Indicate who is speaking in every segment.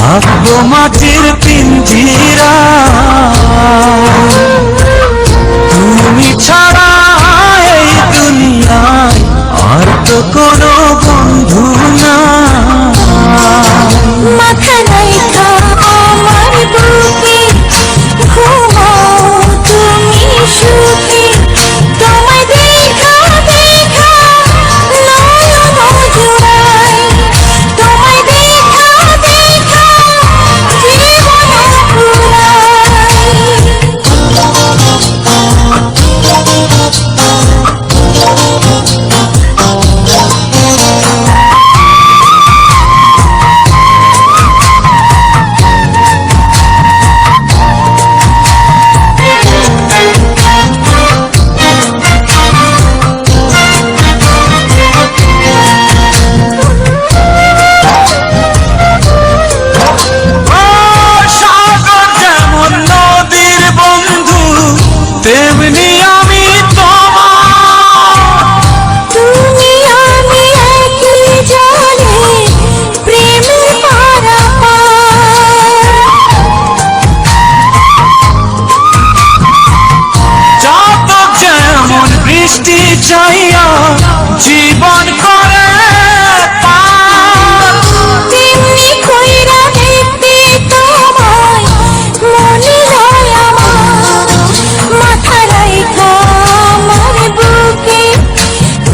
Speaker 1: থাকবো মাটির পিঞ্জিরা। তুমি ছাড়া এই দুনিয়ায় আর তো কোনো বন্ধু না।
Speaker 2: মাথা রাইখা আমার বুকে ঘুমাও তুমি সুখে। তোমায় দেখা দেখা নয়ন জুড়াই। তোমায় দেখা দেখা জীবন
Speaker 1: তেমনি আমি তোমার।
Speaker 2: তুমি আমি একই জলে প্রেমের পারাপার।
Speaker 1: চাতক যেমন বৃষ্টি চাইয়া জীবন করে পার,
Speaker 2: তেমনি কইরা দেখতে তোমায় মনে হয় আমার। মাথা রাইখা আমার বুকে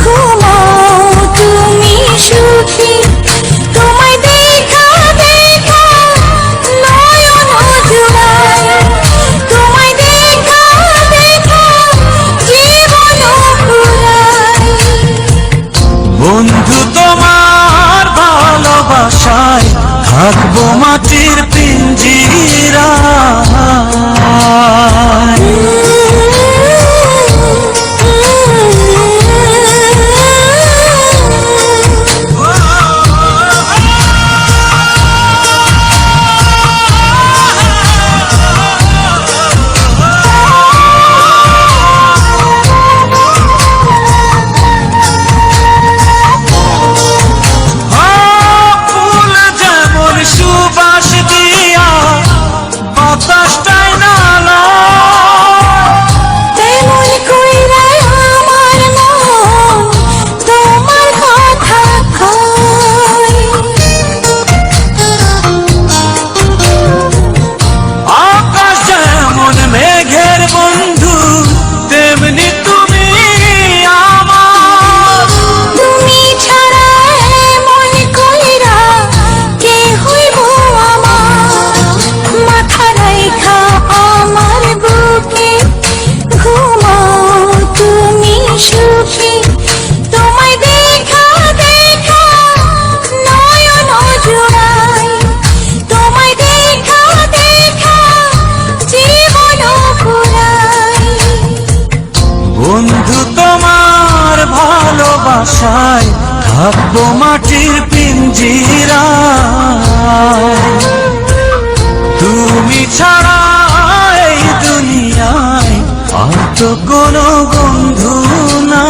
Speaker 2: ঘুমাও তুমি সুখী। তোমায় দেখা দেখা নয়ন জুড়াই। তোমায় দেখা দেখা জীবন ফুরাই।
Speaker 1: বন্ধু তোমার ভালোবাসায় থাকবো মাটির পিঞ্জিরা। ফুল যেমন সুবাস দিয়া বাতাসটাই নালা,
Speaker 2: তেমন কইরা আমার মন তোমার কথা কয়।
Speaker 1: আকাশ যেমন মেঘের বন্ধু তেমনি তুমি আমার।
Speaker 2: তুমি ছাড়া মন কইরা কে হইব আমার। মাথা রাইখা আমার বুকে ঘুমাও তুমি সুখী। তোমায় দেখা দেখা নয়ন জুড়াই। তোমায় দেখা দেখা জীবন ফুরাই।
Speaker 1: বন্ধু তোমার ভালোবাসায় থাকবো মাটির পিঞ্জিরা। তুমি ছাড়া এই দুনিয়ায় আর তো কোনো বন্ধু না।